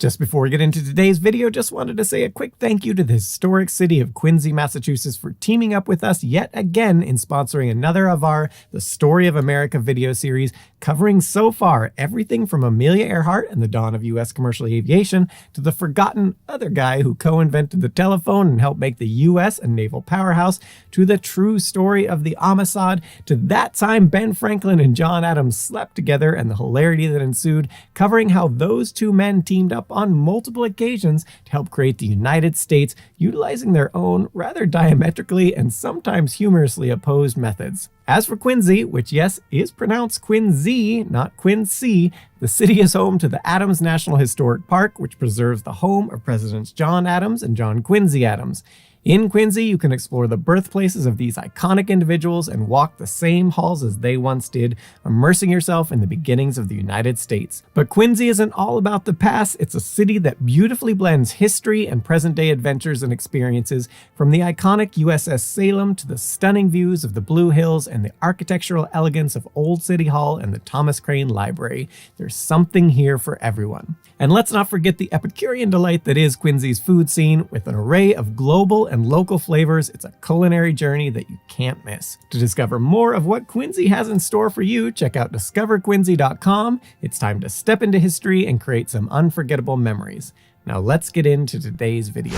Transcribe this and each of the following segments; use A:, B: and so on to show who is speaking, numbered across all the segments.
A: Just before we get into today's video, just wanted to say a quick thank you to the historic city of Quincy, Massachusetts for teaming up with us yet again in sponsoring another of our The Story of America video series, covering so far everything from Amelia Earhart and the dawn of U.S. commercial aviation to the forgotten other guy who co-invented the telephone and helped make the U.S. a naval powerhouse, to the true story of the Amistad, to that time Ben Franklin and John Adams slept together and the hilarity that ensued, covering how those two men teamed up on multiple occasions to help create the United States, utilizing their own rather diametrically and sometimes humorously opposed methods. As for Quincy, which yes, is pronounced Quincy, not Quincy, the city is home to the Adams National Historic Park, which preserves the home of Presidents John Adams and John Quincy Adams. In Quincy, you can explore the birthplaces of these iconic individuals and walk the same halls as they once did, immersing yourself in the beginnings of the United States. But Quincy isn't all about the past. It's a city that beautifully blends history and present-day adventures and experiences, from the iconic USS Salem to the stunning views of the Blue Hills and the architectural elegance of Old City Hall and the Thomas Crane Library. There's something here for everyone. And let's not forget the Epicurean delight that is Quincy's food scene. With an array of global and local flavors, it's a culinary journey that you can't miss. To discover more of what Quincy has in store for you, check out discoverquincy.com. It's time to step into history and create some unforgettable memories. Now let's get into today's video.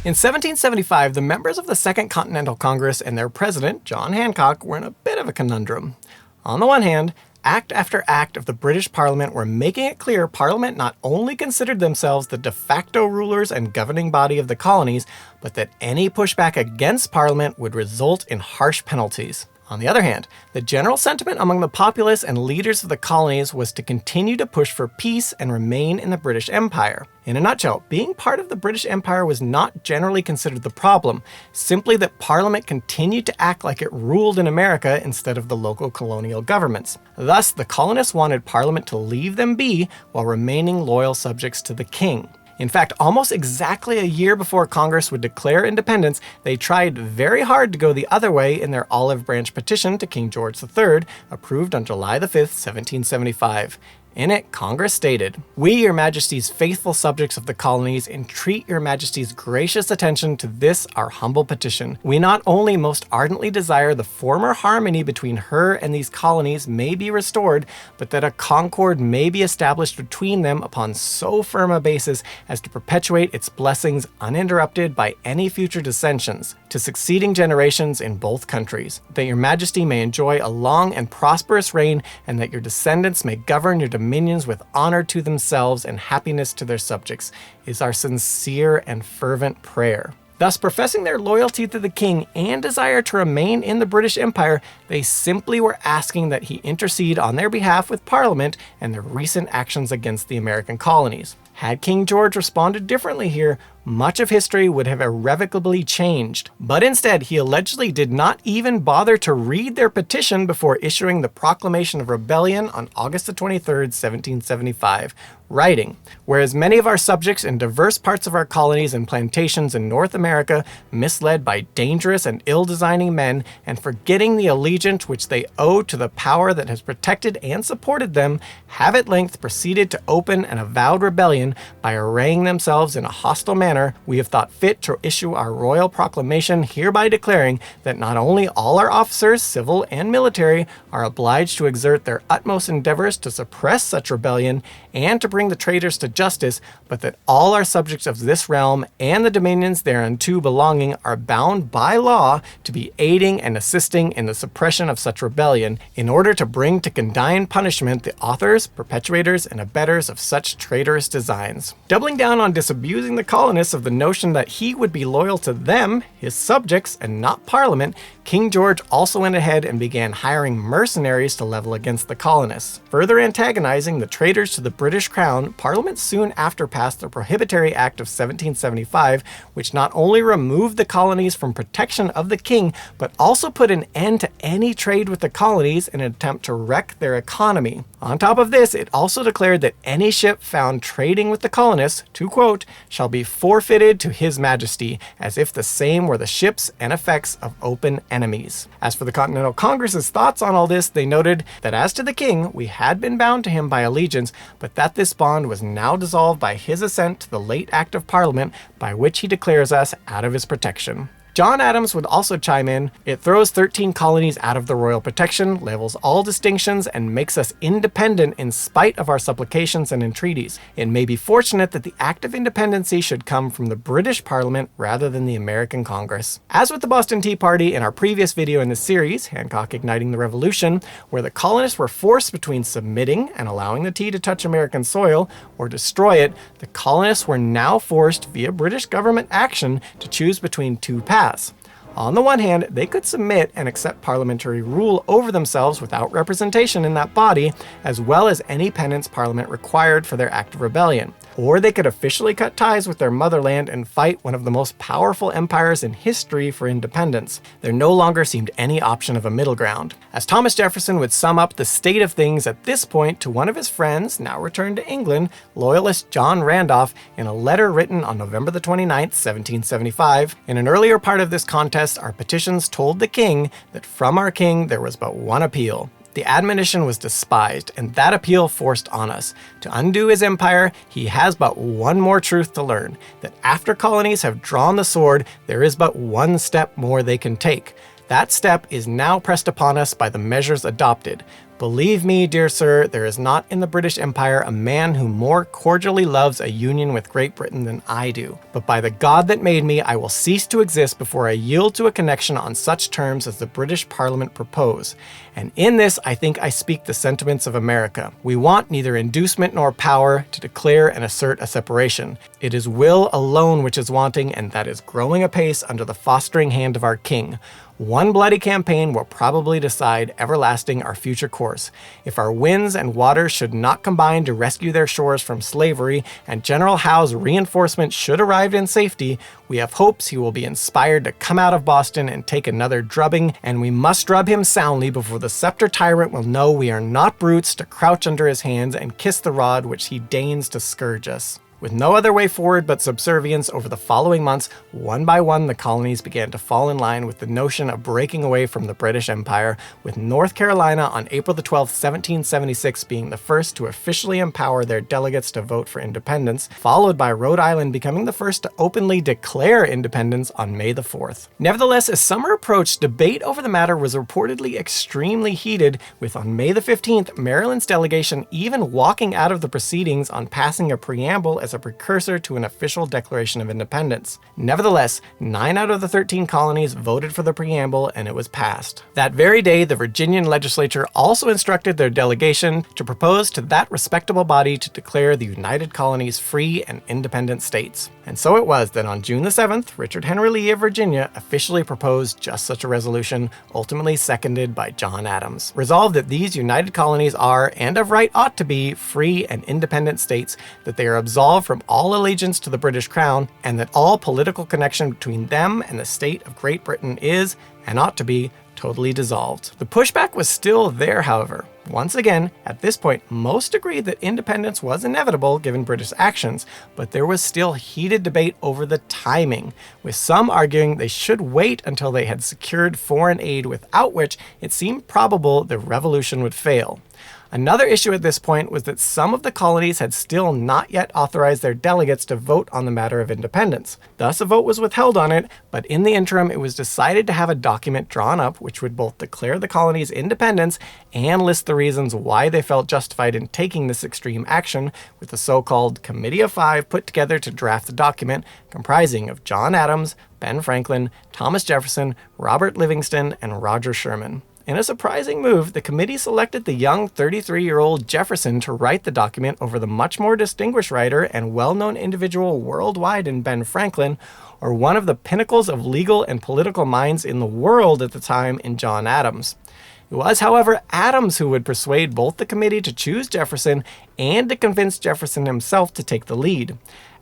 A: In 1775, the members of the Second Continental Congress and their president, John Hancock, were in a bit of a conundrum. On the one hand, act after act of the British Parliament were making it clear Parliament not only considered themselves the de facto rulers and governing body of the colonies, but that any pushback against Parliament would result in harsh penalties. On the other hand, the general sentiment among the populace and leaders of the colonies was to continue to push for peace and remain in the British Empire. In a nutshell, being part of the British Empire was not generally considered the problem, simply that Parliament continued to act like it ruled in America instead of the local colonial governments. Thus, the colonists wanted Parliament to leave them be while remaining loyal subjects to the king. In fact, almost exactly a year before Congress would declare independence, they tried very hard to go the other way in their Olive Branch petition to King George III, approved on July 5, 1775. In it, Congress stated, "We, your majesty's faithful subjects of the colonies, entreat your majesty's gracious attention to this our humble petition. We not only most ardently desire the former harmony between her and these colonies may be restored, but that a concord may be established between them upon so firm a basis as to perpetuate its blessings uninterrupted by any future dissensions, to succeeding generations in both countries. That your majesty may enjoy a long and prosperous reign, and that your descendants may govern your dominions with honor to themselves and happiness to their subjects, is our sincere and fervent prayer." Thus, professing their loyalty to the king and desire to remain in the British Empire, they simply were asking that he intercede on their behalf with Parliament and their recent actions against the American colonies. Had King George responded differently here, much of history would have irrevocably changed. But instead, he allegedly did not even bother to read their petition before issuing the Proclamation of Rebellion on August 23, 1775, writing, "Whereas many of our subjects in diverse parts of our colonies and plantations in North America, misled by dangerous and ill-designing men, and forgetting the allegiance which they owe to the power that has protected and supported them, have at length proceeded to open an avowed rebellion by arraying themselves in a hostile manner, we have thought fit to issue our royal proclamation hereby declaring that not only all our officers, civil and military, are obliged to exert their utmost endeavors to suppress such rebellion and to bring the traitors to justice, but that all our subjects of this realm and the dominions thereunto belonging are bound by law to be aiding and assisting in the suppression of such rebellion, in order to bring to condign punishment the authors, perpetuators, and abettors of such traitorous designs." Doubling down on disabusing the colonists of the notion that he would be loyal to them, his subjects, and not Parliament, King George also went ahead and began hiring mercenaries to level against the colonists. Further antagonizing the traitors to the British crown, Parliament soon after passed the Prohibitory Act of 1775, which not only removed the colonies from protection of the king, but also put an end to any trade with the colonies in an attempt to wreck their economy. On top of this, it also declared that any ship found trading with the colonists, to quote, "shall be forfeited to his majesty, as if the same were the ships and effects of open enemies." As for the Continental Congress's thoughts on all this, they noted that as to the king, we had been bound to him by allegiance, but that this bond was now now dissolved by his assent to the late Act of Parliament by which he declares us out of his protection. John Adams would also chime in, "It throws 13 colonies out of the royal protection, levels all distinctions, and makes us independent in spite of our supplications and entreaties. It may be fortunate that the act of independency should come from the British Parliament rather than the American Congress." As with the Boston Tea Party in our previous video in this series, Hancock Igniting the Revolution, where the colonists were forced between submitting and allowing the tea to touch American soil, or destroy it, the colonists were now forced via British government action to choose between two paths. On the one hand, they could submit and accept parliamentary rule over themselves without representation in that body, as well as any penance Parliament required for their act of rebellion. Or they could officially cut ties with their motherland and fight one of the most powerful empires in history for independence. There no longer seemed any option of a middle ground. As Thomas Jefferson would sum up the state of things at this point to one of his friends, now returned to England, loyalist John Randolph, in a letter written on November the 29th, 1775, in an earlier part of this contest, our petitions told the king that from our king there was but one appeal. The admonition was despised, and that appeal forced on us. To undo his empire, he has but one more truth to learn, that after colonies have drawn the sword, there is but one step more they can take. That step is now pressed upon us by the measures adopted. Believe me, dear sir, there is not in the British Empire a man who more cordially loves a union with Great Britain than I do. But by the God that made me, I will cease to exist before I yield to a connection on such terms as the British Parliament propose. And in this, I think I speak the sentiments of America. We want neither inducement nor power to declare and assert a separation. It is will alone which is wanting, and that is growing apace under the fostering hand of our king. One bloody campaign will probably decide everlasting our future course. If our winds and waters should not combine to rescue their shores from slavery, and General Howe's reinforcements should arrive in safety, we have hopes he will be inspired to come out of Boston and take another drubbing, and we must drub him soundly before the scepter tyrant will know we are not brutes to crouch under his hands and kiss the rod which he deigns to scourge us. With no other way forward but subservience, over the following months, one by one the colonies began to fall in line with the notion of breaking away from the British Empire, with North Carolina on April the 12th, 1776 being the first to officially empower their delegates to vote for independence, followed by Rhode Island becoming the first to openly declare independence on May the 4th. Nevertheless, as summer approached, debate over the matter was reportedly extremely heated, with on May the 15th, Maryland's delegation even walking out of the proceedings on passing a preamble as a precursor to an official declaration of independence. Nevertheless, 9 out of the 13 colonies voted for the preamble and it was passed. That very day, the Virginian legislature also instructed their delegation to propose to that respectable body to declare the United Colonies free and independent states. And so it was that on June the 7th, Richard Henry Lee of Virginia officially proposed just such a resolution, ultimately seconded by John Adams. Resolved that these united colonies are, and of right ought to be, free and independent states, that they are absolved from all allegiance to the British Crown, and that all political connection between them and the state of Great Britain is, and ought to be, totally dissolved. The pushback was still there, however. Once again, at this point, most agreed that independence was inevitable given British actions, but there was still heated debate over the timing, with some arguing they should wait until they had secured foreign aid, without which it seemed probable the revolution would fail. Another issue at this point was that some of the colonies had still not yet authorized their delegates to vote on the matter of independence. Thus, a vote was withheld on it, but in the interim, it was decided to have a document drawn up which would both declare the colonies' independence and list the reasons why they felt justified in taking this extreme action, with the so-called Committee of Five put together to draft the document, comprising of John Adams, Ben Franklin, Thomas Jefferson, Robert Livingston, and Roger Sherman. In a surprising move, the committee selected the young 33-year-old Jefferson to write the document over the much more distinguished writer and well-known individual worldwide in Ben Franklin, or one of the pinnacles of legal and political minds in the world at the time in John Adams. It was, however, Adams who would persuade both the committee to choose Jefferson and to convince Jefferson himself to take the lead.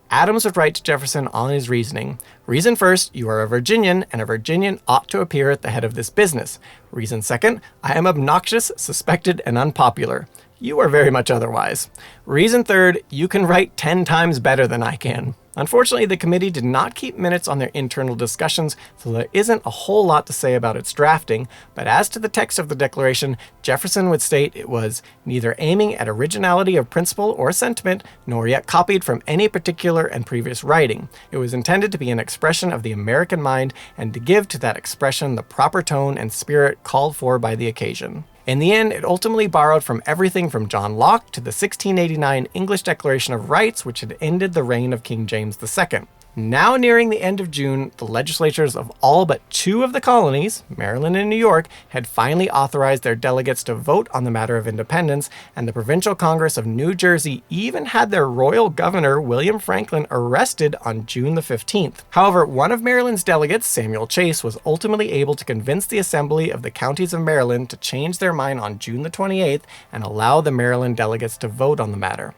A: Adams would write to Jefferson on his reasoning. Reason first, you are a Virginian, and a Virginian ought to appear at the head of this business. Reason second, I am obnoxious, suspected, and unpopular. You are very much otherwise. Reason third, you can write 10 times better than I can. Unfortunately, the committee did not keep minutes on their internal discussions, so there isn't a whole lot to say about its drafting, but as to the text of the Declaration, Jefferson would state it was neither aiming at originality of principle or sentiment, nor yet copied from any particular and previous writing. It was intended to be an expression of the American mind and to give to that expression the proper tone and spirit called for by the occasion. In the end, it ultimately borrowed from everything from John Locke to the 1689 English Declaration of Rights, which had ended the reign of King James II. Now nearing the end of June, the legislatures of all but 2 of the colonies, Maryland and New York, had finally authorized their delegates to vote on the matter of independence, and the Provincial Congress of New Jersey even had their royal governor, William Franklin, arrested on June the 15th. However, one of Maryland's delegates, Samuel Chase, was ultimately able to convince the Assembly of the Counties of Maryland to change their mind on June the 28th and allow the Maryland delegates to vote on the matter.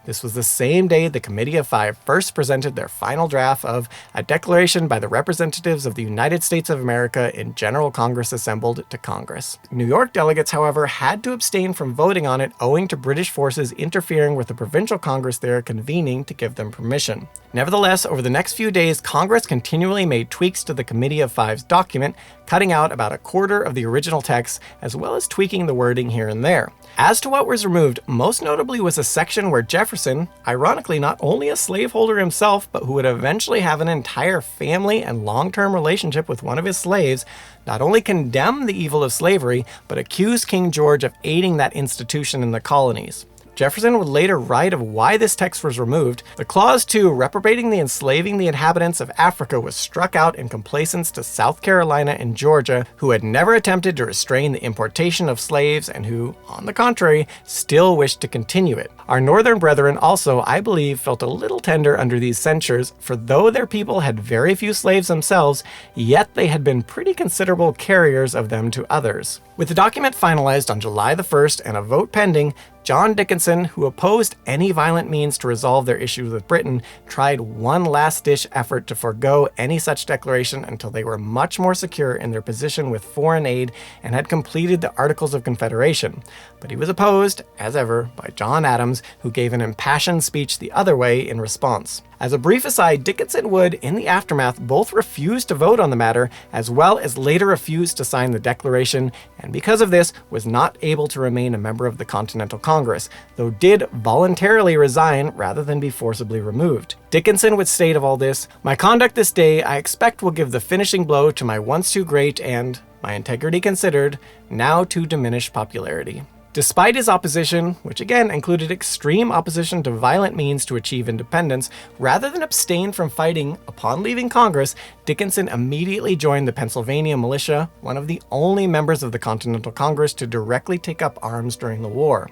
A: This was the same day the Committee of Five first presented their final draft of a declaration by the representatives of the United States of America in General Congress assembled to Congress. New York delegates, however, had to abstain from voting on it owing to British forces interfering with the provincial Congress there convening to give them permission. Nevertheless, over the next few days, Congress continually made tweaks to the Committee of Five's document, cutting out about a quarter of the original text, as well as tweaking the wording here and there. As to what was removed, most notably was a section where Jefferson, ironically not only a slaveholder himself, but who would eventually have an entire family and long-term relationship with one of his slaves, not only condemned the evil of slavery, but accused King George of aiding that institution in the colonies. Jefferson would later write of why this text was removed. The clause 2, reprobating the enslaving the inhabitants of Africa, was struck out in complaisance to South Carolina and Georgia, who had never attempted to restrain the importation of slaves and who, on the contrary, still wished to continue it. Our northern brethren also, I believe, felt a little tender under these censures, for though their people had very few slaves themselves, yet they had been pretty considerable carriers of them to others. With the document finalized on July the 1st and a vote pending, John Dickinson, who opposed any violent means to resolve their issues with Britain, tried one last-ditch effort to forego any such declaration until they were much more secure in their position with foreign aid and had completed the Articles of Confederation. But he was opposed, as ever, by John Adams, who gave an impassioned speech the other way in response. As a brief aside, Dickinson would, in the aftermath, both refuse to vote on the matter, as well as later refuse to sign the Declaration, and because of this, was not able to remain a member of the Continental Congress, though did voluntarily resign rather than be forcibly removed. Dickinson would state of all this, "My conduct this day I expect will give the finishing blow to my once too great and, my integrity considered, now too diminished popularity." Despite his opposition, which again included extreme opposition to violent means to achieve independence, rather than abstain from fighting upon leaving Congress, Dickinson immediately joined the Pennsylvania militia, one of the only members of the Continental Congress to directly take up arms during the war.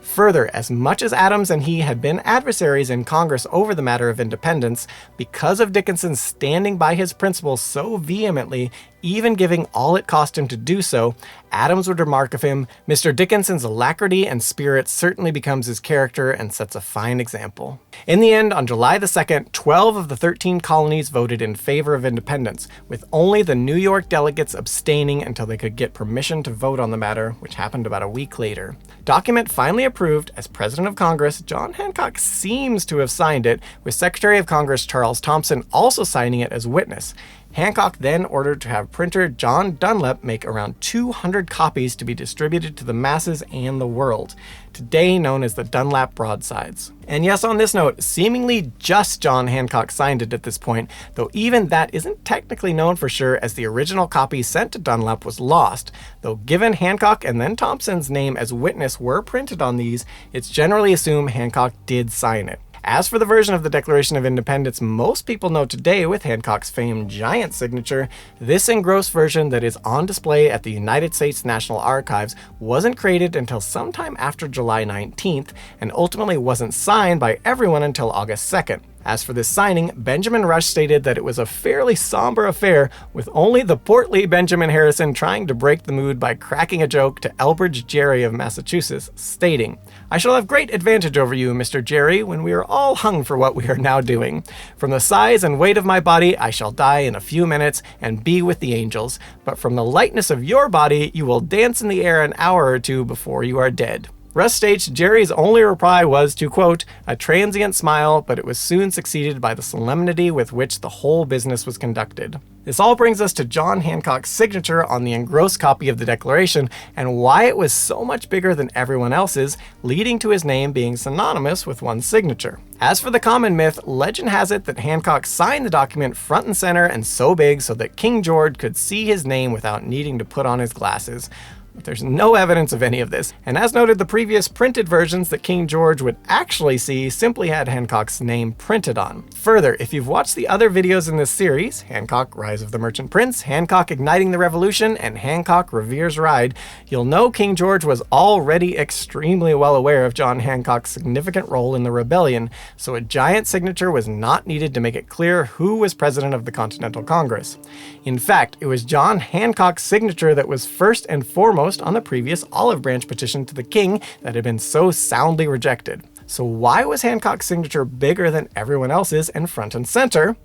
A: Further, as much as Adams and he had been adversaries in Congress over the matter of independence, because of Dickinson's standing by his principles so vehemently, even giving all it cost him to do so, Adams would remark of him, "Mr. Dickinson's alacrity and spirit certainly becomes his character and sets a fine example." In the end, on July the 2nd, 12 of the 13 colonies voted in favor of independence, with only the New York delegates abstaining until they could get permission to vote on the matter, which happened about a week later. Document finally approved, as President of Congress, John Hancock seems to have signed it, with Secretary of Congress Charles Thompson also signing it as witness. Hancock then ordered to have printer John Dunlap make around 200 copies to be distributed to the masses and the world, today known as the Dunlap broadsides. And yes, on this note, seemingly just John Hancock signed it at this point, though even that isn't technically known for sure, as the original copy sent to Dunlap was lost, though given Hancock and then Thompson's name as witness were printed on these, it's generally assumed Hancock did sign it. As for the version of the Declaration of Independence most people know today with Hancock's famed giant signature, this engrossed version that is on display at the United States National Archives wasn't created until sometime after July 19th, and ultimately wasn't signed by everyone until August 2nd. As for this signing, Benjamin Rush stated that it was a fairly somber affair, with only the portly Benjamin Harrison trying to break the mood by cracking a joke to Elbridge Gerry of Massachusetts, stating, "I shall have great advantage over you, Mr. Gerry, when we are all hung for what we are now doing. From the size and weight of my body, I shall die in a few minutes and be with the angels, but from the lightness of your body, you will dance in the air an hour or two before you are dead." Russ states Jerry's only reply was to, quote, a transient smile, but it was soon succeeded by the solemnity with which the whole business was conducted. This all brings us to John Hancock's signature on the engrossed copy of the Declaration and why it was so much bigger than everyone else's, leading to his name being synonymous with one's signature. As for the common myth, legend has it that Hancock signed the document front and center and so big so that King George could see his name without needing to put on his glasses. But there's no evidence of any of this, and as noted, the previous printed versions that King George would actually see simply had Hancock's name printed on. Further, if you've watched the other videos in this series, Hancock, Rise of the Merchant Prince, Hancock Igniting the Revolution, and Hancock Revere's Ride, you'll know King George was already extremely well aware of John Hancock's significant role in the rebellion, so a giant signature was not needed to make it clear who was president of the Continental Congress. In fact, it was John Hancock's signature that was first and foremost on the previous olive branch petition to the king that had been so soundly rejected. So why was Hancock's signature bigger than everyone else's and front and center?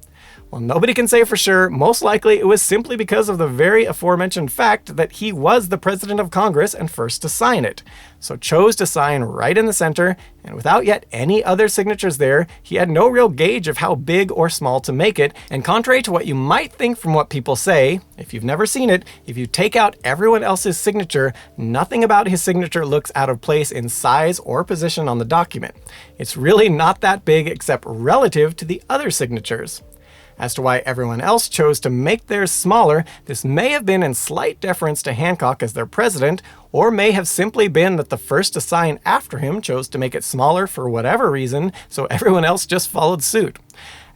A: Well, nobody can say for sure. Most likely it was simply because of the very aforementioned fact that he was the president of Congress and first to sign it. So chose to sign right in the center, and without yet any other signatures there, he had no real gauge of how big or small to make it, and contrary to what you might think from what people say, if you've never seen it, if you take out everyone else's signature, nothing about his signature looks out of place in size or position on the document. It's really not that big except relative to the other signatures. As to why everyone else chose to make theirs smaller, this may have been in slight deference to Hancock as their president, or may have simply been that the first to sign after him chose to make it smaller for whatever reason, so everyone else just followed suit.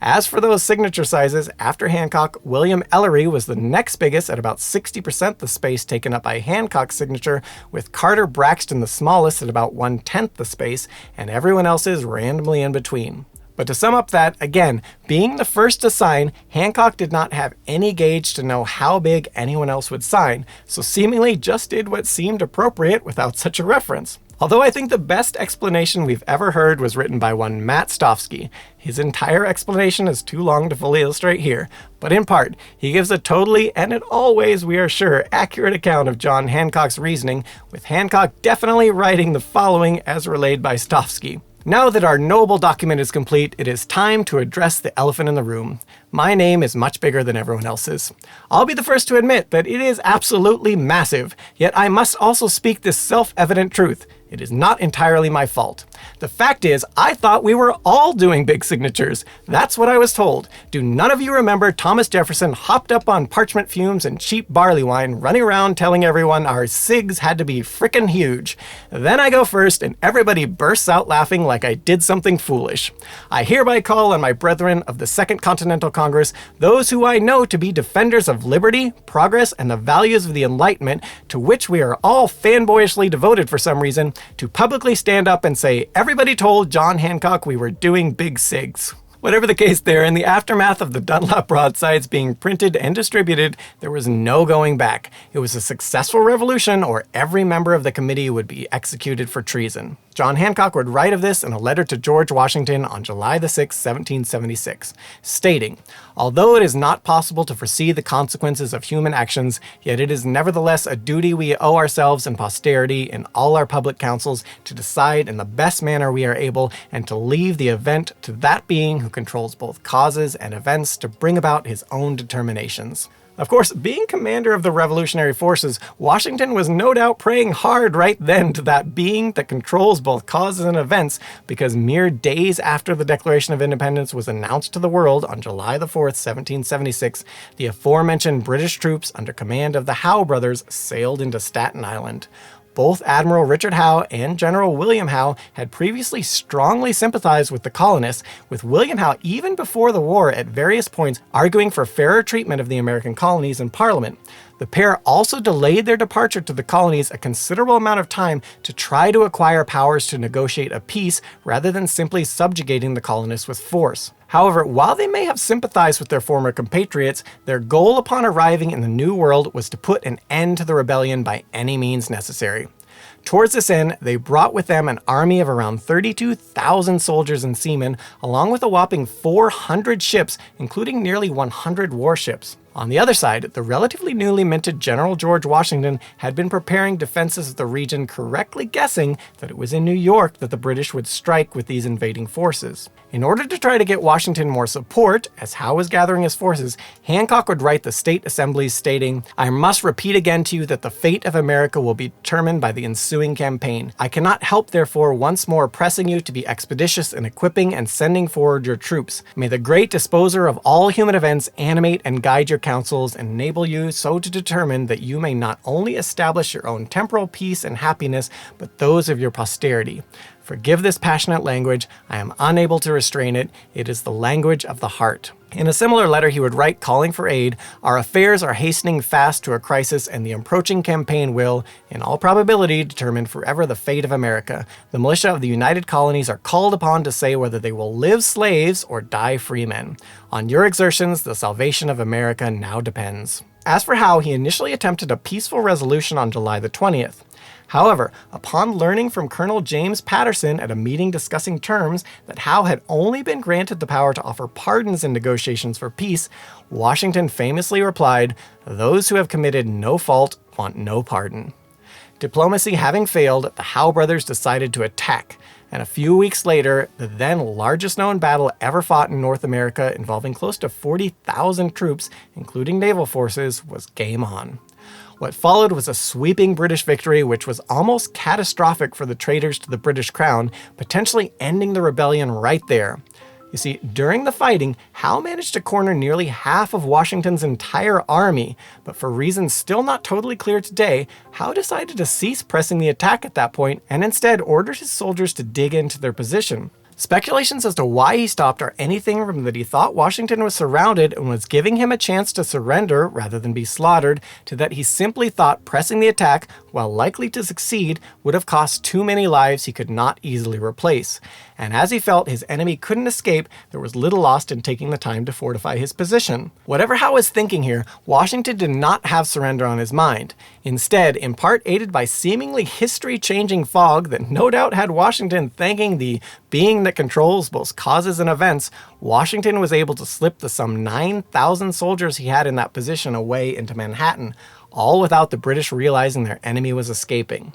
A: As for those signature sizes, after Hancock, William Ellery was the next biggest at about 60% the space taken up by Hancock's signature, with Carter Braxton the smallest at about 1/10 the space, and everyone else's randomly in between. But to sum up that, again, being the first to sign, Hancock did not have any gauge to know how big anyone else would sign, so seemingly just did what seemed appropriate without such a reference. Although I think the best explanation we've ever heard was written by one Matt Stofsky. His entire explanation is too long to fully illustrate here, but in part, he gives a totally, and in all ways we are sure, accurate account of John Hancock's reasoning, with Hancock definitely writing the following as relayed by Stofsky. Now that our noble document is complete, it is time to address the elephant in the room. My name is much bigger than everyone else's. I'll be the first to admit that it is absolutely massive, yet I must also speak this self-evident truth. It is not entirely my fault. The fact is, I thought we were all doing big signatures. That's what I was told. Do none of you remember Thomas Jefferson hopped up on parchment fumes and cheap barley wine, running around telling everyone our sigs had to be frickin' huge? Then I go first, and everybody bursts out laughing like I did something foolish. I hereby call on my brethren of the Second Continental Congress, those who I know to be defenders of liberty, progress, and the values of the Enlightenment, to which we are all fanboyishly devoted for some reason, to publicly stand up and say, everybody told John Hancock we were doing big sigs. Whatever the case there, in the aftermath of the Dunlop broadsides being printed and distributed, there was no going back. It was a successful revolution, or every member of the committee would be executed for treason. John Hancock would write of this in a letter to George Washington on July the 6th, 1776, stating, "Although it is not possible to foresee the consequences of human actions, yet it is nevertheless a duty we owe ourselves and posterity in all our public councils to decide in the best manner we are able, and to leave the event to that being who controls both causes and events to bring about his own determinations." Of course, being commander of the revolutionary forces, Washington was no doubt praying hard right then to that being that controls both causes and events, because mere days after the Declaration of Independence was announced to the world on July the 4th, 1776, the aforementioned British troops under command of the Howe brothers sailed into Staten Island. Both Admiral Richard Howe and General William Howe had previously strongly sympathized with the colonists, with William Howe even before the war at various points arguing for fairer treatment of the American colonies in Parliament. The pair also delayed their departure to the colonies a considerable amount of time to try to acquire powers to negotiate a peace rather than simply subjugating the colonists with force. However, while they may have sympathized with their former compatriots, their goal upon arriving in the New World was to put an end to the rebellion by any means necessary. Towards this end, they brought with them an army of around 32,000 soldiers and seamen, along with a whopping 400 ships, including nearly 100 warships. On the other side, the relatively newly minted General George Washington had been preparing defenses of the region, correctly guessing that it was in New York that the British would strike with these invading forces. In order to try to get Washington more support, as Howe was gathering his forces, Hancock would write the state assemblies stating, "I must repeat again to you that the fate of America will be determined by the ensuing campaign. I cannot help, therefore, once more pressing you to be expeditious in equipping and sending forward your troops. May the great disposer of all human events animate and guide your counsels and enable you so to determine that you may not only establish your own temporal peace and happiness, but those of your posterity. Forgive this passionate language. I am unable to restrain it. It is the language of the heart." In a similar letter, he would write, calling for aid, "Our affairs are hastening fast to a crisis, and the approaching campaign will, in all probability, determine forever the fate of America. The militia of the United Colonies are called upon to say whether they will live slaves or die free men. On your exertions, the salvation of America now depends." As for Howe, he initially attempted a peaceful resolution on July the 20th. However, upon learning from Colonel James Patterson at a meeting discussing terms that Howe had only been granted the power to offer pardons in negotiations for peace, Washington famously replied, "Those who have committed no fault want no pardon." Diplomacy having failed, the Howe brothers decided to attack, and a few weeks later, the then largest known battle ever fought in North America, involving close to 40,000 troops, including naval forces, was game on. What followed was a sweeping British victory, which was almost catastrophic for the traitors to the British crown, potentially ending the rebellion right there. You see, during the fighting, Howe managed to corner nearly half of Washington's entire army, but for reasons still not totally clear today, Howe decided to cease pressing the attack at that point and instead ordered his soldiers to dig into their position. Speculations as to why he stopped are anything from that he thought Washington was surrounded and was giving him a chance to surrender rather than be slaughtered, to that he simply thought pressing the attack, while likely to succeed, would have cost too many lives he could not easily replace. And as he felt his enemy couldn't escape, there was little lost in taking the time to fortify his position. Whatever Howe was thinking here, Washington did not have surrender on his mind. Instead, in part aided by seemingly history-changing fog that no doubt had Washington thanking the being that controls both causes and events, Washington was able to slip the some 9,000 soldiers he had in that position away into Manhattan, all without the British realizing their enemy was escaping.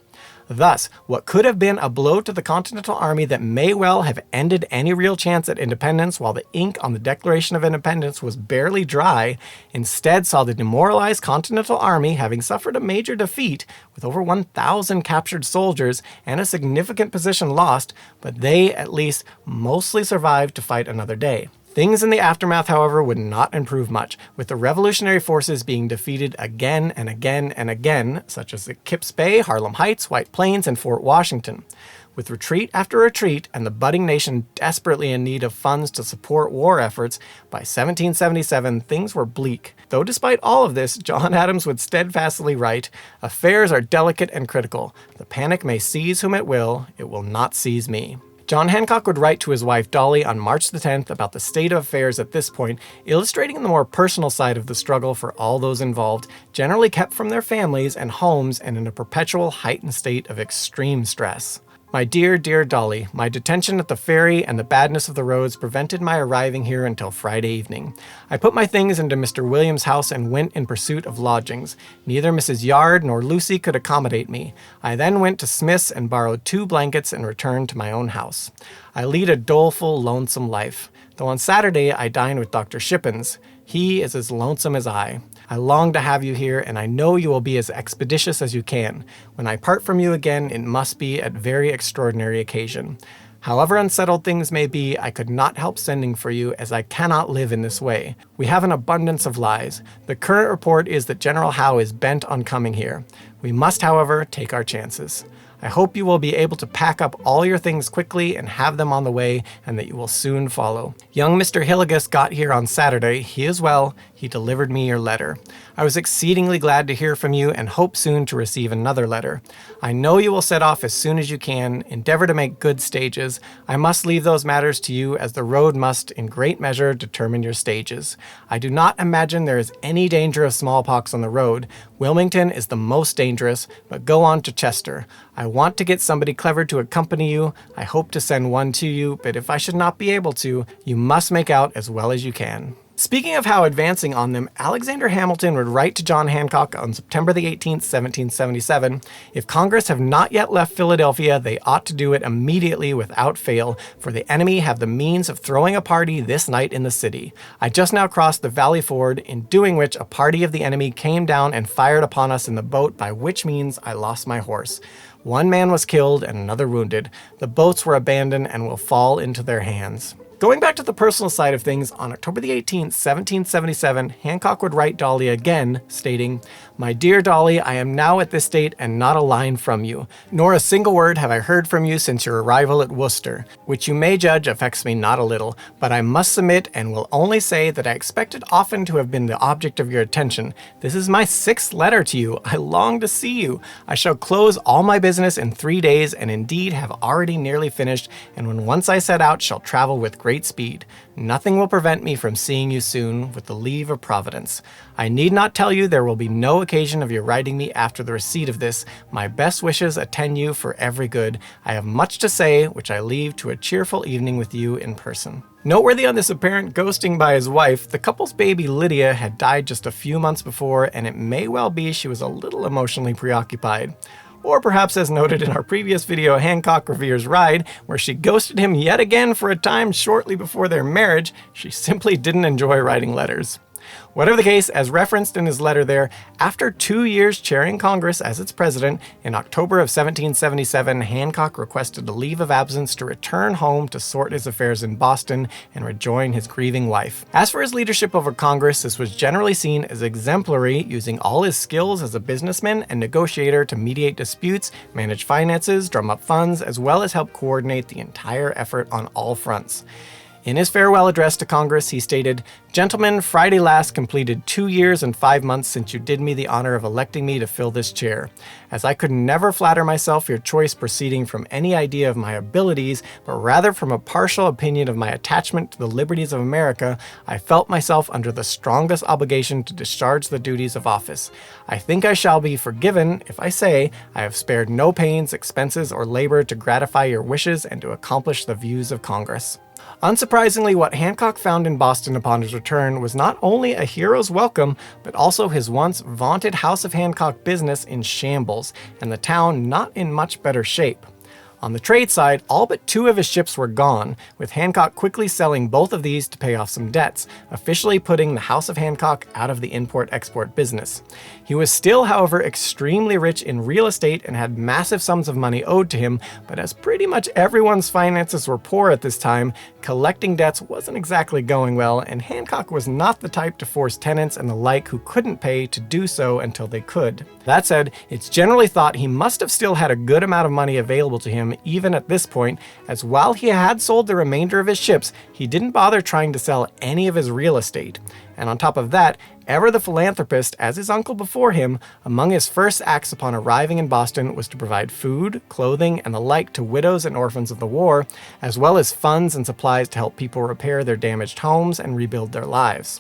A: Thus, what could have been a blow to the Continental Army that may well have ended any real chance at independence while the ink on the Declaration of Independence was barely dry, instead saw the demoralized Continental Army having suffered a major defeat with over 1,000 captured soldiers and a significant position lost, but they, at least, mostly survived to fight another day. Things in the aftermath, however, would not improve much, with the revolutionary forces being defeated again and again and again, such as at Kips Bay, Harlem Heights, White Plains, and Fort Washington. With retreat after retreat and the budding nation desperately in need of funds to support war efforts, by 1777 things were bleak. Though despite all of this, John Adams would steadfastly write, "Affairs are delicate and critical. The panic may seize whom it will not seize me." John Hancock would write to his wife Dolly on March the 10th about the state of affairs at this point, illustrating the more personal side of the struggle for all those involved, generally kept from their families and homes and in a perpetual heightened state of extreme stress. "My dear, dear Dolly, my detention at the ferry and the badness of the roads prevented my arriving here until Friday evening. I put my things into Mr. Williams' house and went in pursuit of lodgings. Neither Mrs. Yard nor Lucy could accommodate me. I then went to Smith's and borrowed 2 blankets and returned to my own house. I lead a doleful, lonesome life. Though on Saturday I dine with Dr. Shippens. He is as lonesome as I. I long to have you here, and I know you will be as expeditious as you can. When I part from you again, it must be at very extraordinary occasion. However unsettled things may be, I could not help sending for you, as I cannot live in this way. We have an abundance of lies. The current report is that General Howe is bent on coming here. We must, however, take our chances. I hope you will be able to pack up all your things quickly and have them on the way, and that you will soon follow. Young Mr. Hillegas got here on Saturday. He is well. He delivered me your letter. I was exceedingly glad to hear from you and hope soon to receive another letter. I know you will set off as soon as you can. Endeavor to make good stages. I must leave those matters to you, as the road must, in great measure, determine your stages. I do not imagine there is any danger of smallpox on the road. Wilmington is the most dangerous, but go on to Chester. I want to get somebody clever to accompany you. I hope to send one to you, but if I should not be able to, you must make out as well as you can." Speaking of how advancing on them, Alexander Hamilton would write to John Hancock on September the 18th, 1777, "If Congress have not yet left Philadelphia, they ought to do it immediately without fail, for the enemy have the means of throwing a party this night in the city. I just now crossed the Valley Ford, in doing which a party of the enemy came down and fired upon us in the boat, by which means I lost my horse. One man was killed and another wounded. The boats were abandoned and will fall into their hands." Going back to the personal side of things, on October the 18th, 1777, Hancock would write Dolly again, stating, "My dear Dolly, I am now at this date and not a line from you, nor a single word have I heard from you since your arrival at Worcester, which you may judge affects me not a little, but I must submit and will only say that I expected often to have been the object of your attention. This is my 6th letter to you. I long to see you. I shall close all my business in 3 days, and indeed have already nearly finished, and when once I set out shall travel with great speed. Nothing will prevent me from seeing you soon, with the leave of Providence. I need not tell you there will be no occasion of your writing me after the receipt of this. My best wishes attend you for every good. I have much to say, which I leave to a cheerful evening with you in person." Noteworthy on this apparent ghosting by his wife, the couple's baby Lydia had died just a few months before, and it may well be she was a little emotionally preoccupied. Or perhaps, as noted in our previous video, Hancock Revere's Ride, where she ghosted him yet again for a time shortly before their marriage, she simply didn't enjoy writing letters. Whatever the case, as referenced in his letter there, after 2 years chairing Congress as its president, in October of 1777, Hancock requested a leave of absence to return home to sort his affairs in Boston and rejoin his grieving wife. As for his leadership over Congress, this was generally seen as exemplary, using all his skills as a businessman and negotiator to mediate disputes, manage finances, drum up funds, as well as help coordinate the entire effort on all fronts. In his farewell address to Congress, he stated, "Gentlemen, Friday last completed 2 years and 5 months since you did me the honor of electing me to fill this chair. As I could never flatter myself your choice proceeding from any idea of my abilities, but rather from a partial opinion of my attachment to the liberties of America, I felt myself under the strongest obligation to discharge the duties of office. I think I shall be forgiven if I say I have spared no pains, expenses, or labor to gratify your wishes and to accomplish the views of Congress." Unsurprisingly, what Hancock found in Boston upon his return was not only a hero's welcome, but also his once vaunted House of Hancock business in shambles, and the town not in much better shape. On the trade side, all but 2 of his ships were gone, with Hancock quickly selling both of these to pay off some debts, officially putting the House of Hancock out of the import-export business. He was still, however, extremely rich in real estate and had massive sums of money owed to him, but as pretty much everyone's finances were poor at this time, collecting debts wasn't exactly going well, and Hancock was not the type to force tenants and the like who couldn't pay to do so until they could. That said, it's generally thought he must have still had a good amount of money available to him even at this point, as while he had sold the remainder of his ships, he didn't bother trying to sell any of his real estate. And on top of that, ever the philanthropist, as his uncle before him, among his first acts upon arriving in Boston was to provide food, clothing, and the like to widows and orphans of the war, as well as funds and supplies to help people repair their damaged homes and rebuild their lives.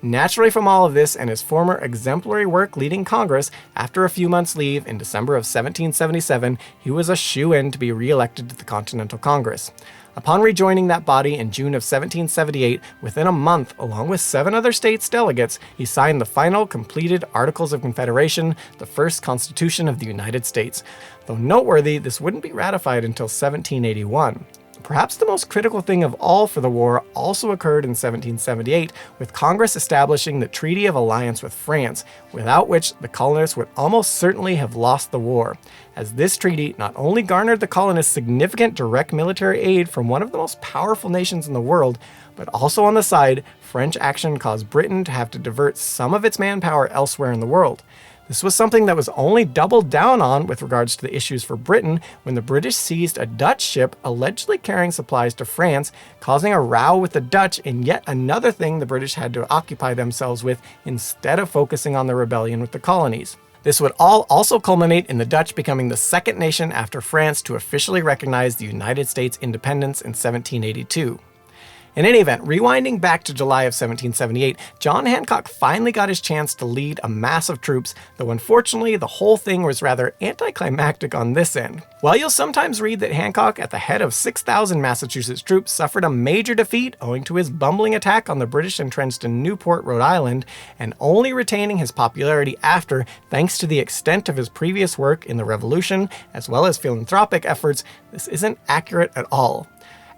A: Naturally, from all of this and his former exemplary work leading Congress, after a few months' leave in December of 1777, he was a shoo-in to be re-elected to the Continental Congress. Upon rejoining that body in June of 1778, within a month, along with 7 other states' delegates, he signed the final completed Articles of Confederation, the first Constitution of the United States. Though noteworthy, this wouldn't be ratified until 1781. Perhaps the most critical thing of all for the war also occurred in 1778, with Congress establishing the Treaty of Alliance with France, without which the colonists would almost certainly have lost the war, as this treaty not only garnered the colonists significant direct military aid from one of the most powerful nations in the world, but also on the side, French action caused Britain to have to divert some of its manpower elsewhere in the world. This was something that was only doubled down on with regards to the issues for Britain when the British seized a Dutch ship allegedly carrying supplies to France, causing a row with the Dutch in yet another thing the British had to occupy themselves with instead of focusing on the rebellion with the colonies. This would all also culminate in the Dutch becoming the second nation after France to officially recognize the United States independence in 1782. In any event, rewinding back to July of 1778, John Hancock finally got his chance to lead a mass of troops, though unfortunately the whole thing was rather anticlimactic on this end. While you'll sometimes read that Hancock, at the head of 6,000 Massachusetts troops, suffered a major defeat owing to his bumbling attack on the British entrenched in Newport, Rhode Island, and only retaining his popularity after, thanks to the extent of his previous work in the Revolution, as well as philanthropic efforts, this isn't accurate at all.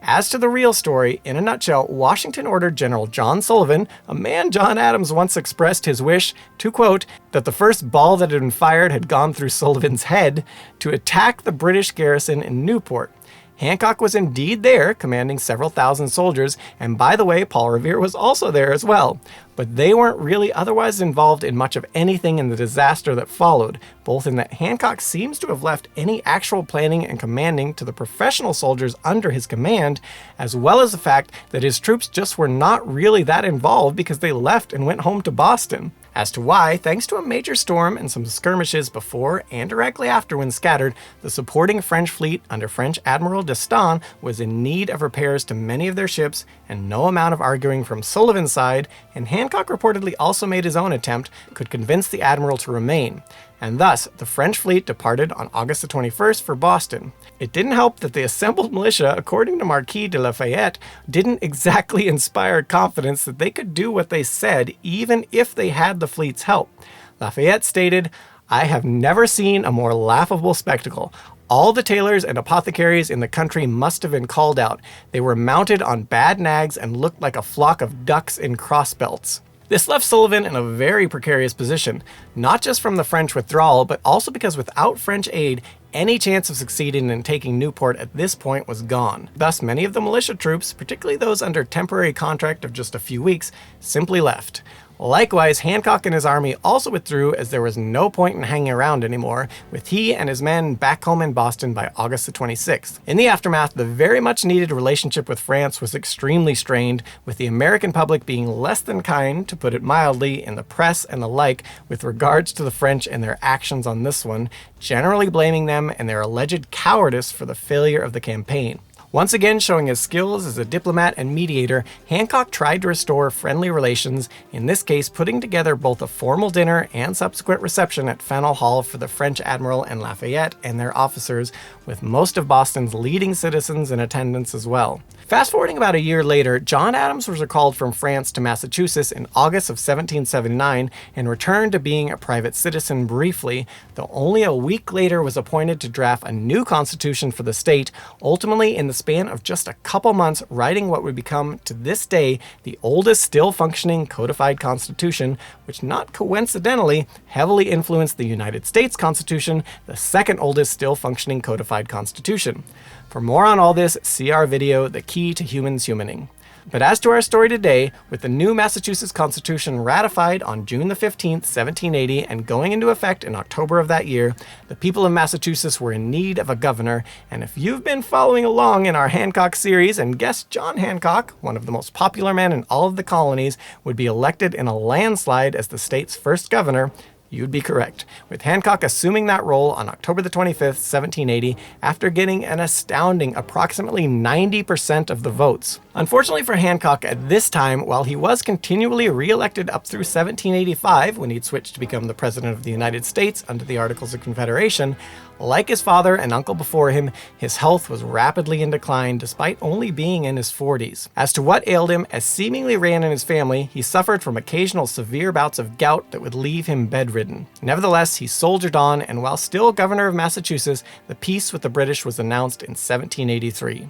A: As to the real story, in a nutshell, Washington ordered General John Sullivan, a man John Adams once expressed his wish to, quote, that the first ball that had been fired had gone through Sullivan's head, to attack the British garrison in Newport. Hancock was indeed there, commanding several thousand soldiers, and by the way, Paul Revere was also there as well. But they weren't really otherwise involved in much of anything in the disaster that followed, both in that Hancock seems to have left any actual planning and commanding to the professional soldiers under his command, as well as the fact that his troops just were not really that involved because they left and went home to Boston. As to why, thanks to a major storm and some skirmishes before and directly after when scattered, the supporting French fleet under French Admiral d'Estaing was in need of repairs to many of their ships, and no amount of arguing from Sullivan's side, and Hancock reportedly also made his own attempt, could convince the admiral to remain. And thus, the French fleet departed on August the 21st for Boston. It didn't help that the assembled militia, according to Marquis de Lafayette, didn't exactly inspire confidence that they could do what they said, even if they had the fleet's help. Lafayette stated, "I have never seen a more laughable spectacle. All the tailors and apothecaries in the country must have been called out. They were mounted on bad nags and looked like a flock of ducks in crossbelts." This left Sullivan in a very precarious position, not just from the French withdrawal, but also because without French aid, any chance of succeeding in taking Newport at this point was gone. Thus, many of the militia troops, particularly those under temporary contract of just a few weeks, simply left. Likewise, Hancock and his army also withdrew as there was no point in hanging around anymore, with he and his men back home in Boston by August the 26th. In the aftermath, the very much needed relationship with France was extremely strained, with the American public being less than kind, to put it mildly, in the press and the like with regards to the French and their actions on this one, generally blaming them and their alleged cowardice for the failure of the campaign. Once again showing his skills as a diplomat and mediator, Hancock tried to restore friendly relations, in this case putting together both a formal dinner and subsequent reception at Faneuil Hall for the French Admiral and Lafayette and their officers, with most of Boston's leading citizens in attendance as well. Fast forwarding about a year later, John Adams was recalled from France to Massachusetts in August of 1779 and returned to being a private citizen briefly, though only a week later was appointed to draft a new constitution for the state, ultimately in the span of just a couple months writing what would become, to this day, the oldest still functioning codified constitution, which not coincidentally heavily influenced the United States Constitution, the second oldest still functioning codified constitution. For more on all this, see our video, The Key to Humans Humaning. But as to our story today, with the new Massachusetts Constitution ratified on June the 15th, 1780, and going into effect in October of that year, the people of Massachusetts were in need of a governor, and if you've been following along in our Hancock series and guessed John Hancock, one of the most popular men in all of the colonies, would be elected in a landslide as the state's first governor, you'd be correct, with Hancock assuming that role on October the 25th, 1780, after getting an astounding approximately 90% of the votes. Unfortunately for Hancock at this time, while he was continually re-elected up through 1785, when he'd switched to become the President of the United States under the Articles of Confederation, like his father and uncle before him, his health was rapidly in decline despite only being in his 40s. As to what ailed him, as seemingly ran in his family, he suffered from occasional severe bouts of gout that would leave him bedridden. Nevertheless, he soldiered on, and while still governor of Massachusetts, the peace with the British was announced in 1783.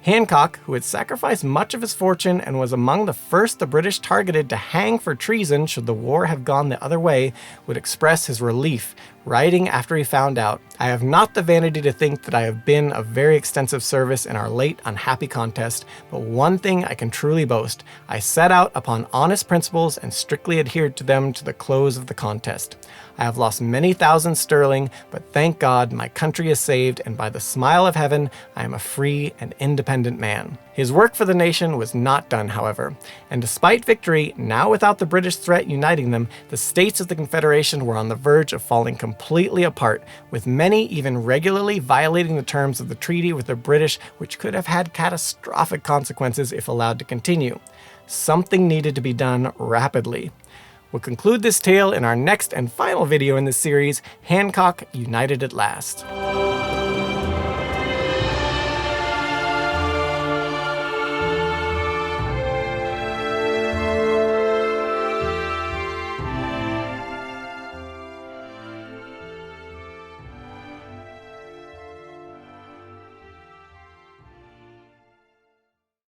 A: Hancock, who had sacrificed much of his fortune and was among the first the British targeted to hang for treason should the war have gone the other way, would express his relief, writing after he found out, "I have not the vanity to think that I have been of very extensive service in our late unhappy contest, but one thing I can truly boast, I set out upon honest principles and strictly adhered to them to the close of the contest. I have lost many thousands sterling, but thank God my country is saved, and by the smile of heaven I am a free and independent man." His work for the nation was not done, however, and despite victory, now without the British threat uniting them, the states of the Confederation were on the verge of falling completely completely apart, with many even regularly violating the terms of the treaty with the British, which could have had catastrophic consequences if allowed to continue. Something needed to be done rapidly. We'll conclude this tale in our next and final video in this series, Hancock United at Last.